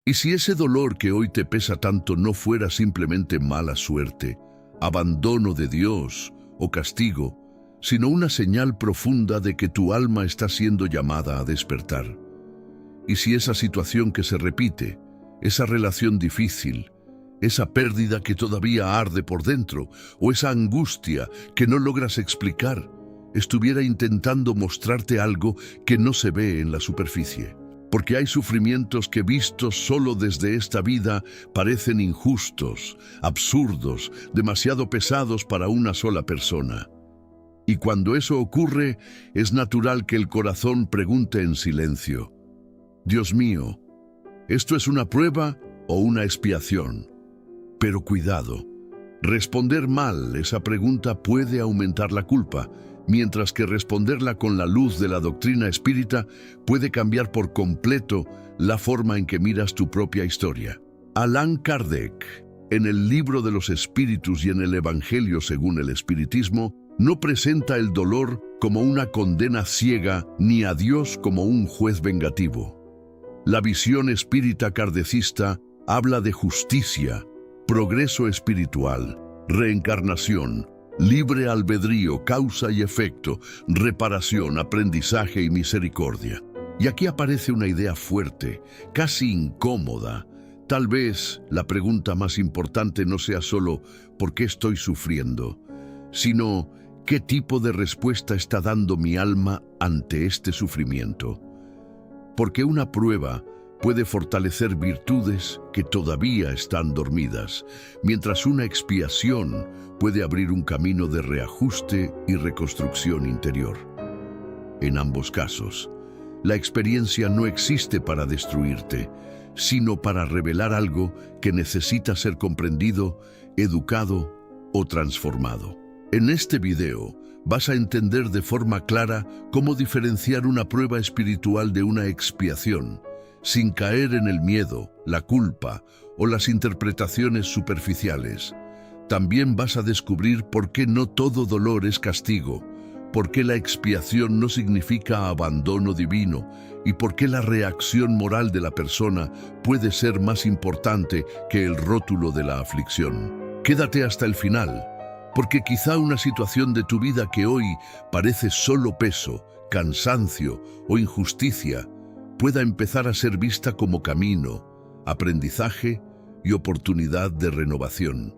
Y si ese dolor que hoy te pesa tanto no fuera simplemente mala suerte, abandono de Dios o castigo, sino una señal profunda de que tu alma está siendo llamada a despertar. Y si esa situación que se repite, esa relación difícil, esa pérdida que todavía arde por dentro, o esa angustia que no logras explicar, estuviera intentando mostrarte algo que no se ve en la superficie. Porque hay sufrimientos que vistos solo desde esta vida parecen injustos, absurdos, demasiado pesados para una sola persona. Y cuando eso ocurre, es natural que el corazón pregunte en silencio: Dios mío, ¿esto es una prueba o una expiación? Pero cuidado, responder mal esa pregunta puede aumentar la culpa, mientras que responderla con la luz de la doctrina espírita puede cambiar por completo la forma en que miras tu propia historia. Allan Kardec, en el Libro de los Espíritus y en el Evangelio según el Espiritismo, no presenta el dolor como una condena ciega ni a Dios como un juez vengativo. La visión espírita kardecista habla de justicia, progreso espiritual, reencarnación, libre albedrío, causa y efecto, reparación, aprendizaje y misericordia. Y aquí aparece una idea fuerte, casi incómoda. Tal vez la pregunta más importante no sea solo ¿por qué estoy sufriendo?, sino ¿qué tipo de respuesta está dando mi alma ante este sufrimiento? Porque una prueba puede fortalecer virtudes que todavía están dormidas, mientras una expiación puede abrir un camino de reajuste y reconstrucción interior. En ambos casos, la experiencia no existe para destruirte, sino para revelar algo que necesita ser comprendido, educado o transformado. En este video vas a entender de forma clara cómo diferenciar una prueba espiritual de una expiación, sin caer en el miedo, la culpa o las interpretaciones superficiales. También vas a descubrir por qué no todo dolor es castigo, por qué la expiación no significa abandono divino y por qué la reacción moral de la persona puede ser más importante que el rótulo de la aflicción. Quédate hasta el final, porque quizá una situación de tu vida que hoy parece solo peso, cansancio o injusticia pueda empezar a ser vista como camino, aprendizaje y oportunidad de renovación.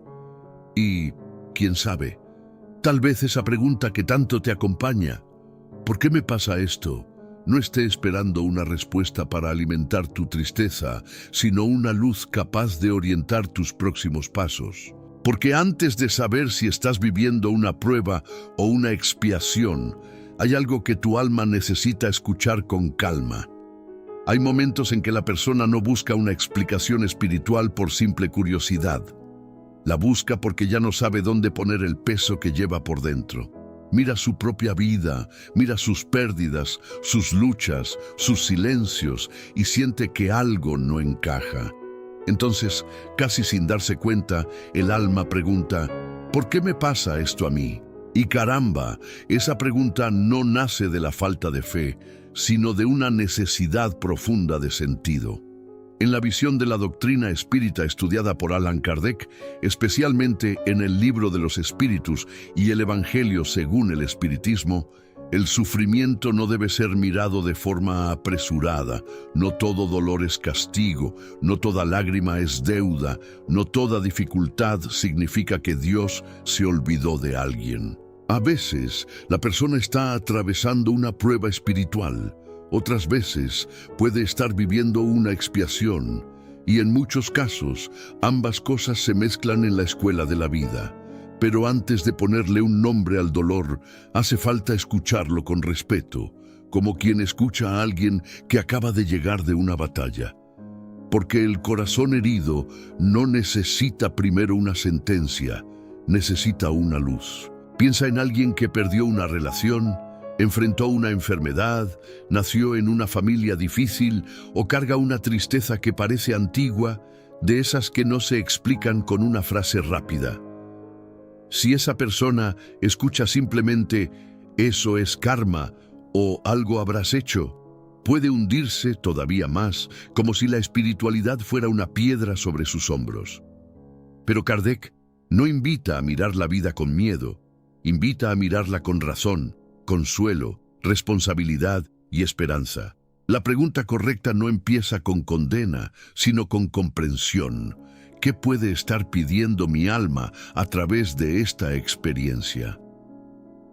Y, quién sabe, tal vez esa pregunta que tanto te acompaña, ¿por qué me pasa esto?, no esté esperando una respuesta para alimentar tu tristeza, sino una luz capaz de orientar tus próximos pasos. Porque antes de saber si estás viviendo una prueba o una expiación, hay algo que tu alma necesita escuchar con calma. Hay momentos en que la persona no busca una explicación espiritual por simple curiosidad. La busca porque ya no sabe dónde poner el peso que lleva por dentro. Mira su propia vida, mira sus pérdidas, sus luchas, sus silencios y siente que algo no encaja. Entonces, casi sin darse cuenta, el alma pregunta: ¿por qué me pasa esto a mí? Y caramba, esa pregunta no nace de la falta de fe, sino de una necesidad profunda de sentido. En la visión de la doctrina espírita estudiada por Allan Kardec, especialmente en el Libro de los Espíritus y el Evangelio según el Espiritismo, el sufrimiento no debe ser mirado de forma apresurada. No todo dolor es castigo, no toda lágrima es deuda, no toda dificultad significa que Dios se olvidó de alguien. A veces, la persona está atravesando una prueba espiritual. Otras veces, puede estar viviendo una expiación. Y en muchos casos, ambas cosas se mezclan en la escuela de la vida. Pero antes de ponerle un nombre al dolor, hace falta escucharlo con respeto, como quien escucha a alguien que acaba de llegar de una batalla. Porque el corazón herido no necesita primero una sentencia, necesita una luz. Piensa en alguien que perdió una relación, enfrentó una enfermedad, nació en una familia difícil o carga una tristeza que parece antigua, de esas que no se explican con una frase rápida. Si esa persona escucha simplemente «eso es karma» o «algo habrás hecho», puede hundirse todavía más, como si la espiritualidad fuera una piedra sobre sus hombros. Pero Kardec no invita a mirar la vida con miedo, invita a mirarla con razón, consuelo, responsabilidad y esperanza. La pregunta correcta no empieza con condena, sino con comprensión. ¿Qué puede estar pidiendo mi alma a través de esta experiencia?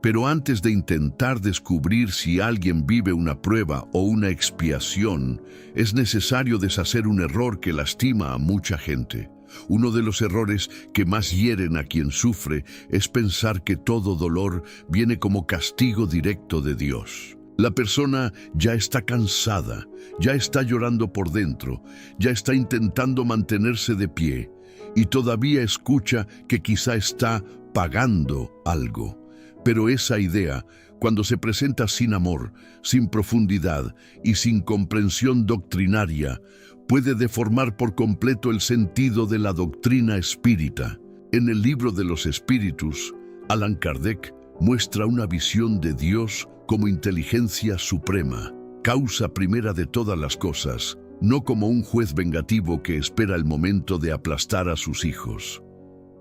Pero antes de intentar descubrir si alguien vive una prueba o una expiación, es necesario deshacer un error que lastima a mucha gente. Uno de los errores que más hieren a quien sufre es pensar que todo dolor viene como castigo directo de Dios. La persona ya está cansada, ya está llorando por dentro, ya está intentando mantenerse de pie y todavía escucha que quizá está pagando algo. Pero esa idea, cuando se presenta sin amor, sin profundidad y sin comprensión doctrinaria, puede deformar por completo el sentido de la doctrina espírita. En el Libro de los Espíritus, Allan Kardec muestra una visión de Dios como inteligencia suprema, causa primera de todas las cosas, no como un juez vengativo que espera el momento de aplastar a sus hijos.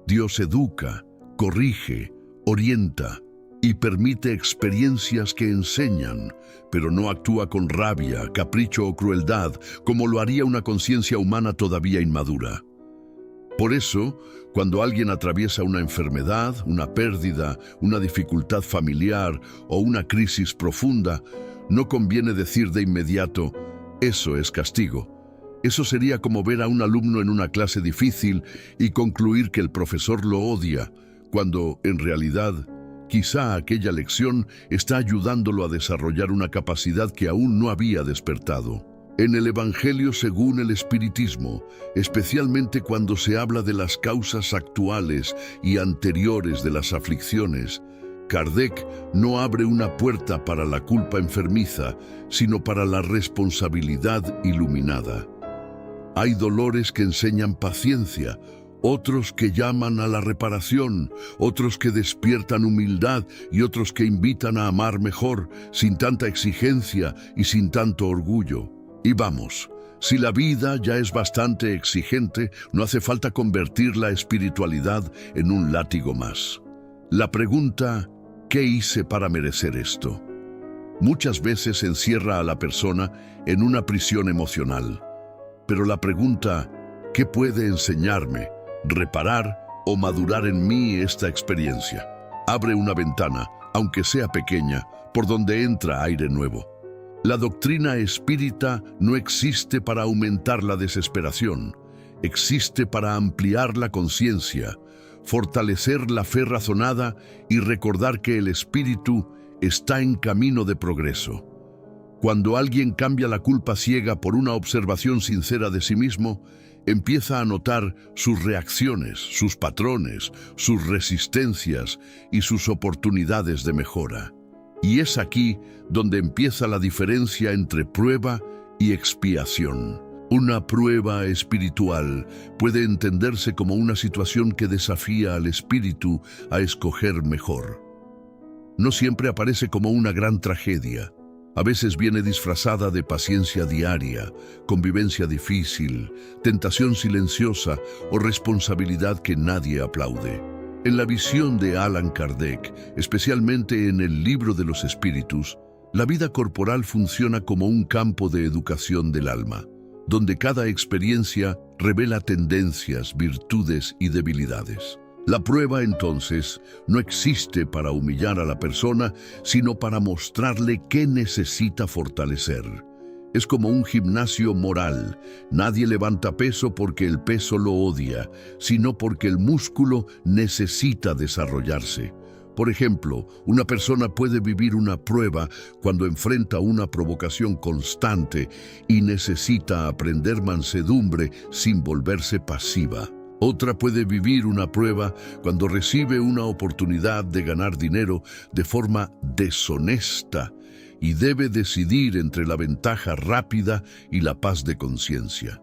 Dios educa, corrige, orienta y permite experiencias que enseñan, pero no actúa con rabia, capricho o crueldad como lo haría una conciencia humana todavía inmadura. Por eso, cuando alguien atraviesa una enfermedad, una pérdida, una dificultad familiar o una crisis profunda, no conviene decir de inmediato, eso es castigo. Eso sería como ver a un alumno en una clase difícil y concluir que el profesor lo odia, cuando, en realidad, quizá aquella lección está ayudándolo a desarrollar una capacidad que aún no había despertado. En el Evangelio según el Espiritismo, especialmente cuando se habla de las causas actuales y anteriores de las aflicciones, Kardec no abre una puerta para la culpa enfermiza, sino para la responsabilidad iluminada. Hay dolores que enseñan paciencia, otros que llaman a la reparación, otros que despiertan humildad y otros que invitan a amar mejor, sin tanta exigencia y sin tanto orgullo. Y vamos, si la vida ya es bastante exigente, no hace falta convertir la espiritualidad en un látigo más. La pregunta, ¿qué hice para merecer esto?, muchas veces encierra a la persona en una prisión emocional. Pero la pregunta, ¿qué puede enseñarme, reparar o madurar en mí esta experiencia?, abre una ventana, aunque sea pequeña, por donde entra aire nuevo. La doctrina espírita no existe para aumentar la desesperación, existe para ampliar la conciencia, fortalecer la fe razonada y recordar que el espíritu está en camino de progreso. Cuando alguien cambia la culpa ciega por una observación sincera de sí mismo, empieza a notar sus reacciones, sus patrones, sus resistencias y sus oportunidades de mejora. Y es aquí donde empieza la diferencia entre prueba y expiación. Una prueba espiritual puede entenderse como una situación que desafía al espíritu a escoger mejor. No siempre aparece como una gran tragedia. A veces viene disfrazada de paciencia diaria, convivencia difícil, tentación silenciosa o responsabilidad que nadie aplaude. En la visión de Allan Kardec, especialmente en el Libro de los Espíritus, la vida corporal funciona como un campo de educación del alma, donde cada experiencia revela tendencias, virtudes y debilidades. La prueba, entonces, no existe para humillar a la persona, sino para mostrarle qué necesita fortalecer. Es como un gimnasio moral. Nadie levanta peso porque el peso lo odia, sino porque el músculo necesita desarrollarse. Por ejemplo, una persona puede vivir una prueba cuando enfrenta una provocación constante y necesita aprender mansedumbre sin volverse pasiva. Otra puede vivir una prueba cuando recibe una oportunidad de ganar dinero de forma deshonesta y debe decidir entre la ventaja rápida y la paz de conciencia.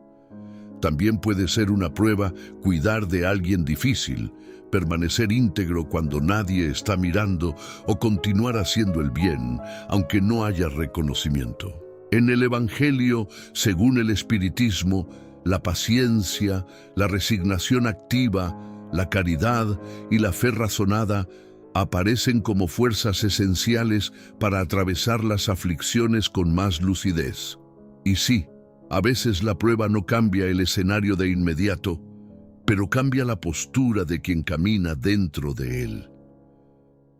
También puede ser una prueba cuidar de alguien difícil, permanecer íntegro cuando nadie está mirando o continuar haciendo el bien, aunque no haya reconocimiento. En el Evangelio, según el Espiritismo, la paciencia, la resignación activa, la caridad y la fe razonada aparecen como fuerzas esenciales para atravesar las aflicciones con más lucidez. Y sí, a veces la prueba no cambia el escenario de inmediato, pero cambia la postura de quien camina dentro de él.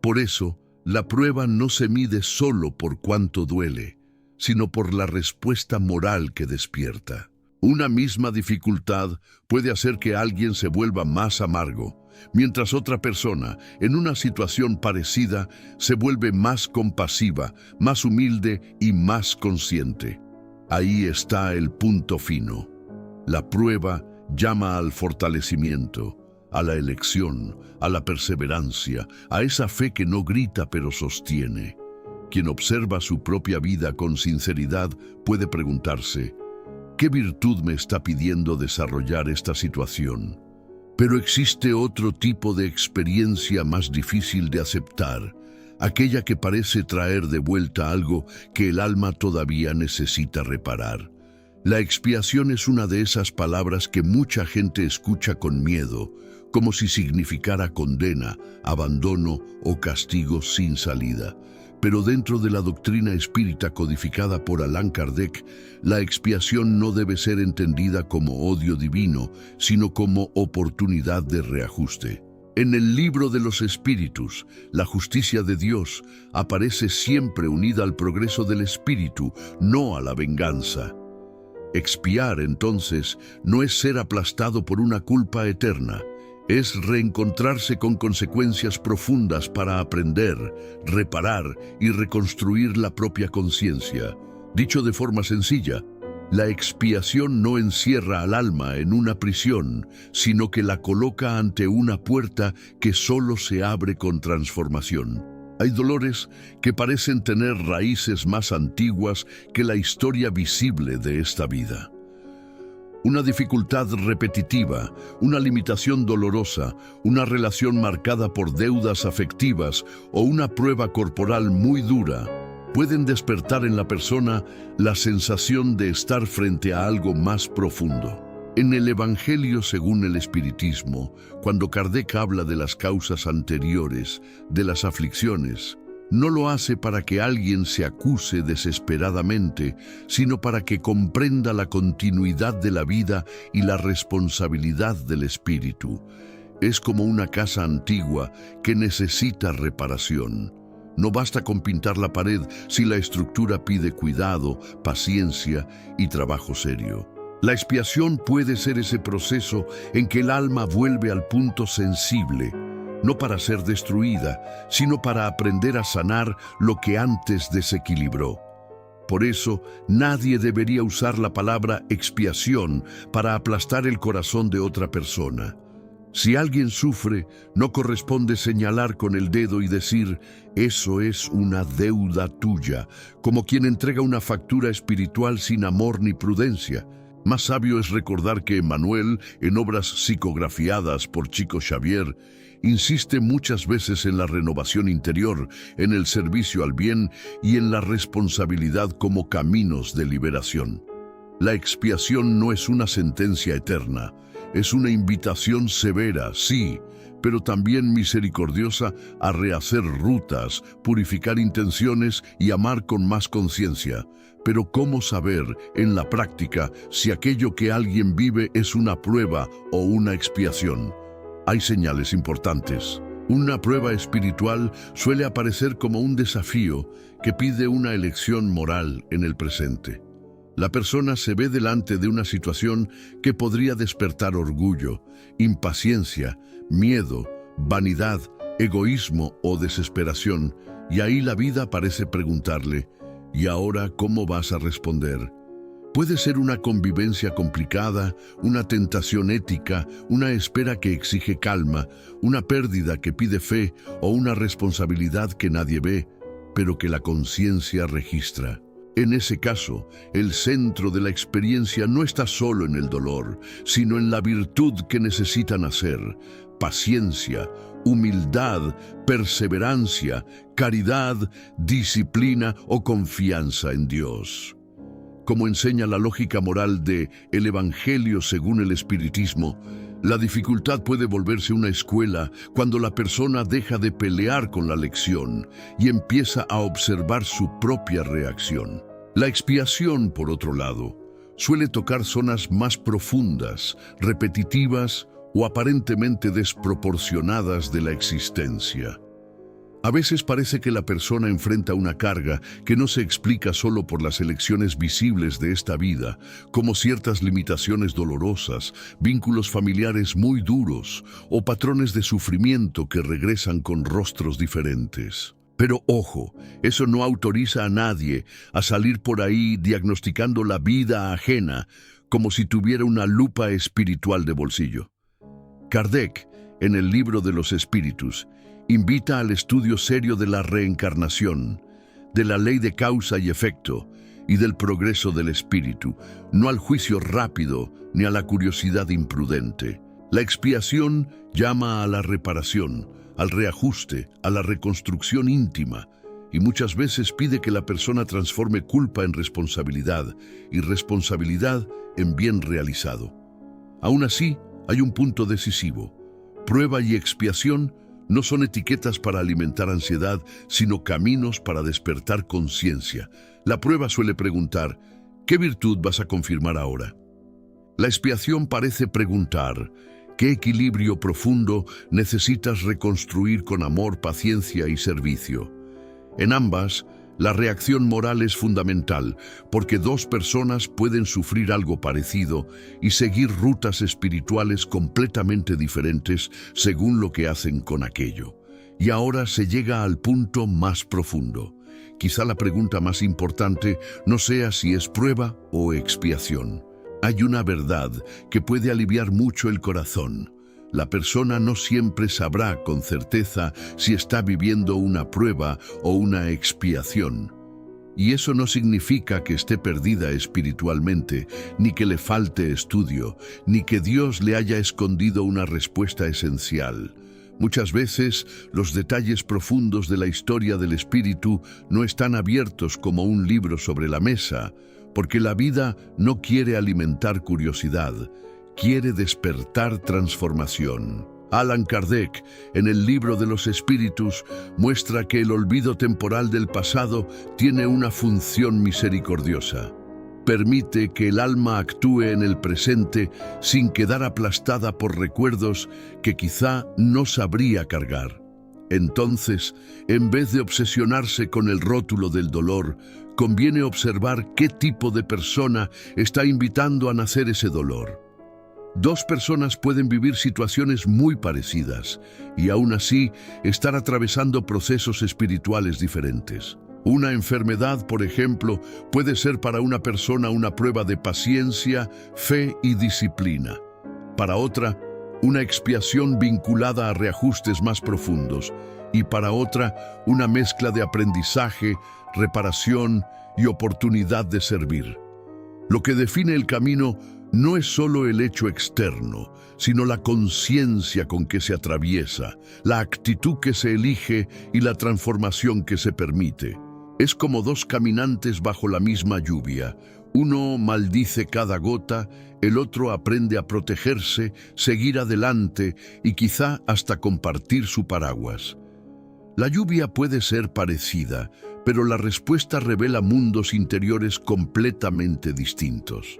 Por eso, la prueba no se mide solo por cuánto duele, sino por la respuesta moral que despierta. Una misma dificultad puede hacer que alguien se vuelva más amargo, mientras otra persona, en una situación parecida, se vuelve más compasiva, más humilde y más consciente. Ahí está el punto fino. La prueba llama al fortalecimiento, a la elección, a la perseverancia, a esa fe que no grita pero sostiene. Quien observa su propia vida con sinceridad puede preguntarse, ¿qué virtud me está pidiendo desarrollar esta situación? Pero existe otro tipo de experiencia más difícil de aceptar, aquella que parece traer de vuelta algo que el alma todavía necesita reparar. La expiación es una de esas palabras que mucha gente escucha con miedo, como si significara condena, abandono o castigo sin salida. Pero dentro de la doctrina espírita codificada por Allan Kardec, la expiación no debe ser entendida como odio divino, sino como oportunidad de reajuste. En el libro de los espíritus, la justicia de Dios aparece siempre unida al progreso del espíritu, no a la venganza. Expiar, entonces, no es ser aplastado por una culpa eterna, es reencontrarse con consecuencias profundas para aprender, reparar y reconstruir la propia conciencia. Dicho de forma sencilla, la expiación no encierra al alma en una prisión, sino que la coloca ante una puerta que solo se abre con transformación. Hay dolores que parecen tener raíces más antiguas que la historia visible de esta vida. Una dificultad repetitiva, una limitación dolorosa, una relación marcada por deudas afectivas o una prueba corporal muy dura pueden despertar en la persona la sensación de estar frente a algo más profundo. En el Evangelio según el Espiritismo, cuando Kardec habla de las causas anteriores, de las aflicciones, no lo hace para que alguien se acuse desesperadamente, sino para que comprenda la continuidad de la vida y la responsabilidad del espíritu. Es como una casa antigua que necesita reparación. No basta con pintar la pared si la estructura pide cuidado, paciencia y trabajo serio. La expiación puede ser ese proceso en que el alma vuelve al punto sensible, no para ser destruida, sino para aprender a sanar lo que antes desequilibró. Por eso, nadie debería usar la palabra expiación para aplastar el corazón de otra persona. Si alguien sufre, no corresponde señalar con el dedo y decir, eso es una deuda tuya, como quien entrega una factura espiritual sin amor ni prudencia. Más sabio es recordar que Emmanuel, en obras psicografiadas por Chico Xavier, insiste muchas veces en la renovación interior, en el servicio al bien y en la responsabilidad como caminos de liberación. La expiación no es una sentencia eterna, es una invitación severa, sí, pero también misericordiosa a rehacer rutas, purificar intenciones y amar con más conciencia. Pero ¿cómo saber, en la práctica, si aquello que alguien vive es una prueba o una expiación? Hay señales importantes. Una prueba espiritual suele aparecer como un desafío que pide una elección moral en el presente. La persona se ve delante de una situación que podría despertar orgullo, impaciencia, miedo, vanidad, egoísmo o desesperación, y ahí la vida parece preguntarle, ¿y ahora cómo vas a responder? Puede ser una convivencia complicada, una tentación ética, una espera que exige calma, una pérdida que pide fe o una responsabilidad que nadie ve, pero que la conciencia registra. En ese caso, el centro de la experiencia no está solo en el dolor, sino en la virtud que necesitan hacer: paciencia, humildad, perseverancia, caridad, disciplina o confianza en Dios. como enseña la lógica moral de El Evangelio según el Espiritismo, la dificultad puede volverse una escuela cuando la persona deja de pelear con la lección y empieza a observar su propia reacción. La expiación, por otro lado, suele tocar zonas más profundas, repetitivas o aparentemente desproporcionadas de la existencia. A veces parece que la persona enfrenta una carga que no se explica solo por las elecciones visibles de esta vida, como ciertas limitaciones dolorosas, vínculos familiares muy duros o patrones de sufrimiento que regresan con rostros diferentes. Pero ojo, eso no autoriza a nadie a salir por ahí diagnosticando la vida ajena como si tuviera una lupa espiritual de bolsillo. Kardec, en el Libro de los Espíritus, invita al estudio serio de la reencarnación, de la ley de causa y efecto y del progreso del espíritu, no al juicio rápido ni a la curiosidad imprudente. La expiación llama a la reparación, al reajuste, a la reconstrucción íntima, y muchas veces pide que la persona transforme culpa en responsabilidad y responsabilidad en bien realizado. Aún así, hay un punto decisivo. Prueba y expiación no son etiquetas para alimentar ansiedad, sino caminos para despertar conciencia. La prueba suele preguntar, ¿qué virtud vas a confirmar ahora? La expiación parece preguntar, ¿qué equilibrio profundo necesitas reconstruir con amor, paciencia y servicio? En ambas, la reacción moral es fundamental, porque dos personas pueden sufrir algo parecido y seguir rutas espirituales completamente diferentes según lo que hacen con aquello. Y ahora se llega al punto más profundo. Quizá la pregunta más importante no sea si es prueba o expiación. Hay una verdad que puede aliviar mucho el corazón. La persona no siempre sabrá con certeza si está viviendo una prueba o una expiación. Y eso no significa que esté perdida espiritualmente, ni que le falte estudio, ni que Dios le haya escondido una respuesta esencial. Muchas veces, los detalles profundos de la historia del espíritu no están abiertos como un libro sobre la mesa, porque la vida no quiere alimentar curiosidad, quiere despertar transformación. Allan Kardec, en el Libro de los Espíritus, muestra que el olvido temporal del pasado tiene una función misericordiosa. Permite que el alma actúe en el presente sin quedar aplastada por recuerdos que quizá no sabría cargar. Entonces, en vez de obsesionarse con el rótulo del dolor, conviene observar qué tipo de persona está invitando a nacer ese dolor. Dos personas pueden vivir situaciones muy parecidas y aún así estar atravesando procesos espirituales diferentes. Una enfermedad, por ejemplo, puede ser para una persona una prueba de paciencia, fe y disciplina. Para otra, una expiación vinculada a reajustes más profundos. Y para otra, una mezcla de aprendizaje, reparación y oportunidad de servir. Lo que define el camino no es solo el hecho externo, sino la conciencia con que se atraviesa, la actitud que se elige y la transformación que se permite. Es como dos caminantes bajo la misma lluvia. Uno maldice cada gota, el otro aprende a protegerse, seguir adelante y quizá hasta compartir su paraguas. La lluvia puede ser parecida, pero la respuesta revela mundos interiores completamente distintos.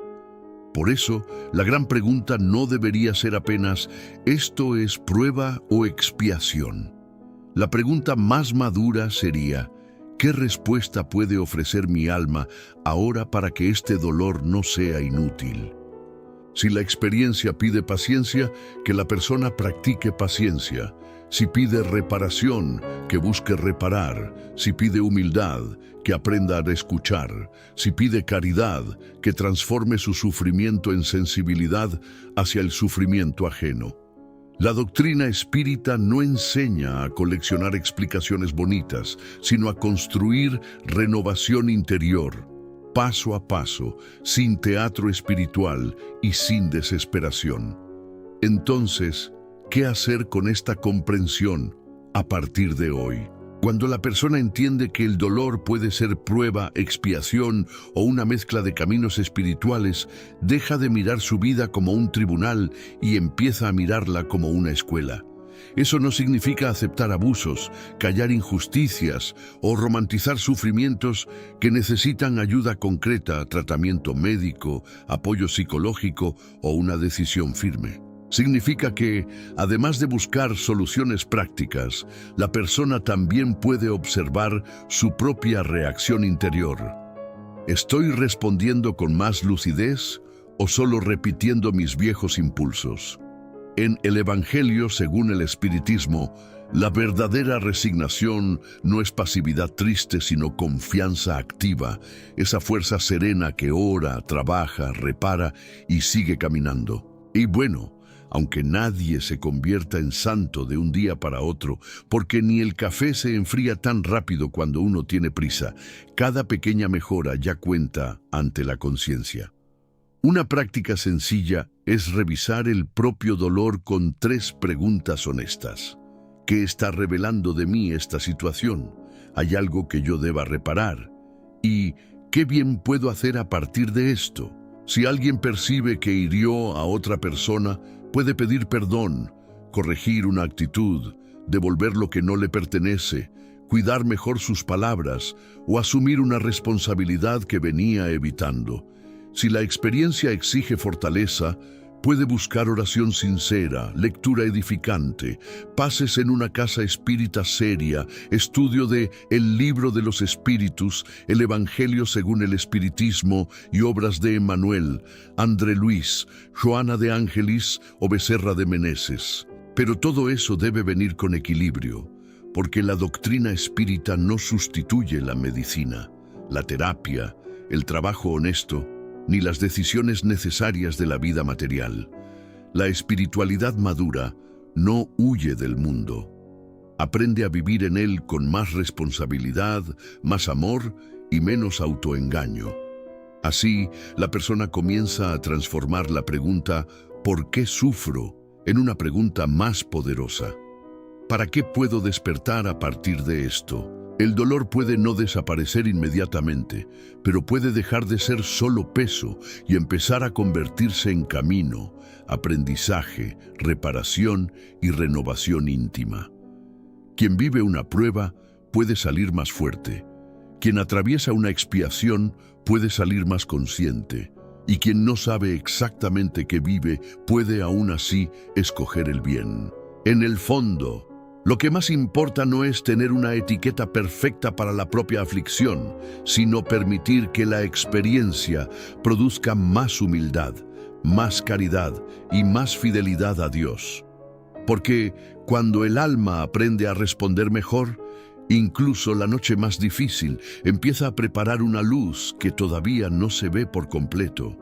Por eso, la gran pregunta no debería ser apenas ¿esto es prueba o expiación? La pregunta más madura sería ¿qué respuesta puede ofrecer mi alma ahora para que este dolor no sea inútil? Si la experiencia pide paciencia, que la persona practique paciencia. Si pide reparación, que busque reparar. Si pide humildad, que aprenda a escuchar. Si pide caridad, que transforme su sufrimiento en sensibilidad hacia el sufrimiento ajeno. La doctrina espírita no enseña a coleccionar explicaciones bonitas, sino a construir renovación interior, paso a paso, sin teatro espiritual y sin desesperación. Entonces, ¿qué hacer con esta comprensión a partir de hoy? Cuando la persona entiende que el dolor puede ser prueba, expiación o una mezcla de caminos espirituales, deja de mirar su vida como un tribunal y empieza a mirarla como una escuela. Eso no significa aceptar abusos, callar injusticias o romantizar sufrimientos que necesitan ayuda concreta, tratamiento médico, apoyo psicológico o una decisión firme. Significa que, además de buscar soluciones prácticas, la persona también puede observar su propia reacción interior. ¿Estoy respondiendo con más lucidez o solo repitiendo mis viejos impulsos? En el Evangelio, según el Espiritismo, la verdadera resignación no es pasividad triste, sino confianza activa, esa fuerza serena que ora, trabaja, repara y sigue caminando. Y bueno, aunque nadie se convierta en santo de un día para otro, porque ni el café se enfría tan rápido cuando uno tiene prisa, cada pequeña mejora ya cuenta ante la conciencia. Una práctica sencilla es revisar el propio dolor con 3 preguntas honestas. ¿Qué está revelando de mí esta situación? ¿Hay algo que yo deba reparar? ¿Y qué bien puedo hacer a partir de esto? Si alguien percibe que hirió a otra persona, puede pedir perdón, corregir una actitud, devolver lo que no le pertenece, cuidar mejor sus palabras o asumir una responsabilidad que venía evitando. Si la experiencia exige fortaleza, puede buscar oración sincera, lectura edificante, pases en una casa espírita seria, estudio de El Libro de los Espíritus, el Evangelio según el Espiritismo y obras de Emmanuel, André Luis, Joana de Ángelis o Becerra de Meneses. Pero todo eso debe venir con equilibrio, porque la doctrina espírita no sustituye la medicina, la terapia, el trabajo honesto, ni las decisiones necesarias de la vida material. La espiritualidad madura no huye del mundo. Aprende a vivir en él con más responsabilidad, más amor y menos autoengaño. Así, la persona comienza a transformar la pregunta ¿por qué sufro? En una pregunta más poderosa. ¿Para qué puedo despertar a partir de esto? El dolor puede no desaparecer inmediatamente, pero puede dejar de ser solo peso y empezar a convertirse en camino, aprendizaje, reparación y renovación íntima. Quien vive una prueba puede salir más fuerte. Quien atraviesa una expiación puede salir más consciente. Y quien no sabe exactamente qué vive puede aún así escoger el bien. En el fondo, lo que más importa no es tener una etiqueta perfecta para la propia aflicción, sino permitir que la experiencia produzca más humildad, más caridad y más fidelidad a Dios. Porque cuando el alma aprende a responder mejor, incluso la noche más difícil empieza a preparar una luz que todavía no se ve por completo.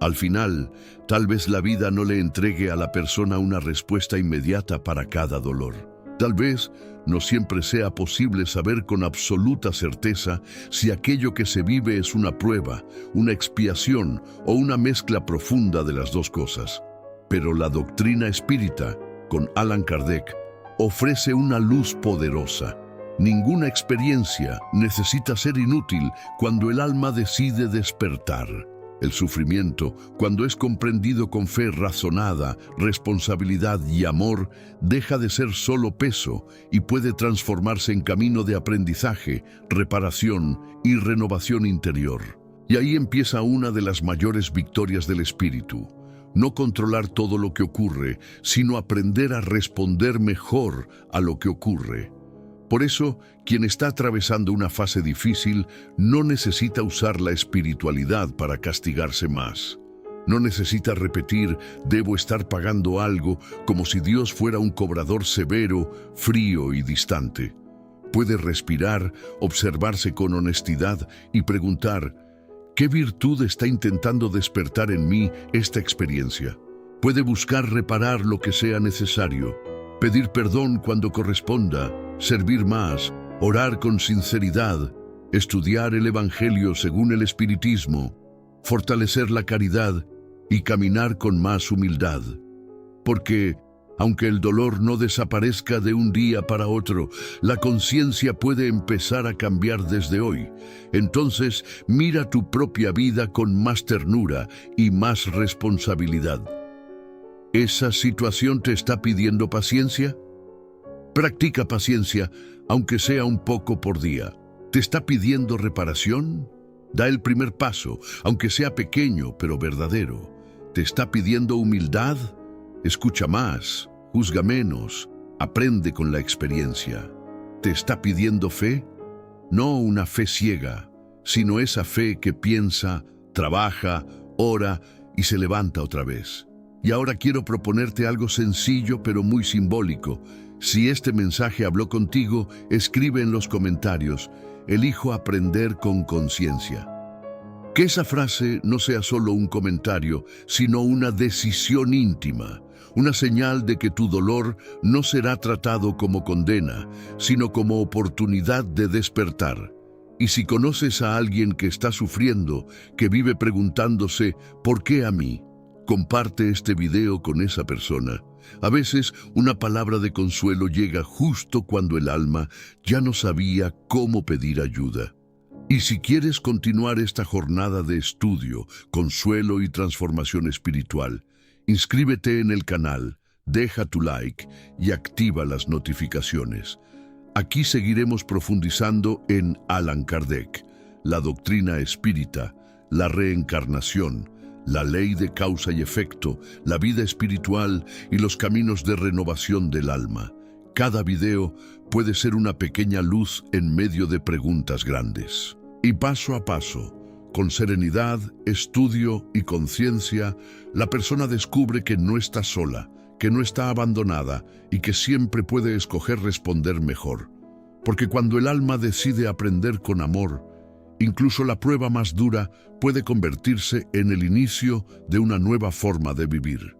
Al final, tal vez la vida no le entregue a la persona una respuesta inmediata para cada dolor. Tal vez no siempre sea posible saber con absoluta certeza si aquello que se vive es una prueba, una expiación o una mezcla profunda de las dos cosas. Pero la doctrina espírita, con Allan Kardec, ofrece una luz poderosa. Ninguna experiencia necesita ser inútil cuando el alma decide despertar. El sufrimiento, cuando es comprendido con fe razonada, responsabilidad y amor, deja de ser solo peso y puede transformarse en camino de aprendizaje, reparación y renovación interior. Y ahí empieza una de las mayores victorias del espíritu. No controlar todo lo que ocurre, sino aprender a responder mejor a lo que ocurre. Por eso, quien está atravesando una fase difícil no necesita usar la espiritualidad para castigarse más. No necesita repetir, debo estar pagando algo, como si Dios fuera un cobrador severo, frío y distante. Puede respirar, observarse con honestidad y preguntar, ¿qué virtud está intentando despertar en mí esta experiencia? Puede buscar reparar lo que sea necesario, pedir perdón cuando corresponda, servir más, orar con sinceridad, estudiar el Evangelio según el Espiritismo, fortalecer la caridad y caminar con más humildad. Porque Aunque el dolor no desaparezca de un día para otro, la conciencia puede empezar a cambiar desde hoy. Entonces, mira tu propia vida con más ternura y más responsabilidad. ¿Esa situación te está pidiendo paciencia? Practica paciencia, aunque sea un poco por día. ¿Te está pidiendo reparación? Da el primer paso, aunque sea pequeño pero verdadero. ¿Te está pidiendo humildad? Escucha más, juzga menos, aprende con la experiencia. ¿Te está pidiendo fe? No una fe ciega, sino esa fe que piensa, trabaja, ora y se levanta otra vez. Y ahora quiero proponerte algo sencillo pero muy simbólico. Si este mensaje habló contigo, escribe en los comentarios: elijo aprender con conciencia. Que esa frase no sea solo un comentario, sino una decisión íntima, una señal de que tu dolor no será tratado como condena, sino como oportunidad de despertar. Y si conoces a alguien que está sufriendo, que vive preguntándose ¿por qué a mí?, comparte este video con esa persona. A veces una palabra de consuelo llega justo cuando el alma ya no sabía cómo pedir ayuda. Y si quieres continuar esta jornada de estudio, consuelo y transformación espiritual, inscríbete en el canal, deja tu like y activa las notificaciones. Aquí seguiremos profundizando en Allan Kardec, la doctrina espírita, la reencarnación, la ley de causa y efecto, la vida espiritual y los caminos de renovación del alma. Cada video puede ser una pequeña luz en medio de preguntas grandes. Y paso a paso, con serenidad, estudio y conciencia, la persona descubre que no está sola, que no está abandonada y que siempre puede escoger responder mejor. Porque cuando el alma decide aprender con amor, incluso la prueba más dura puede convertirse en el inicio de una nueva forma de vivir.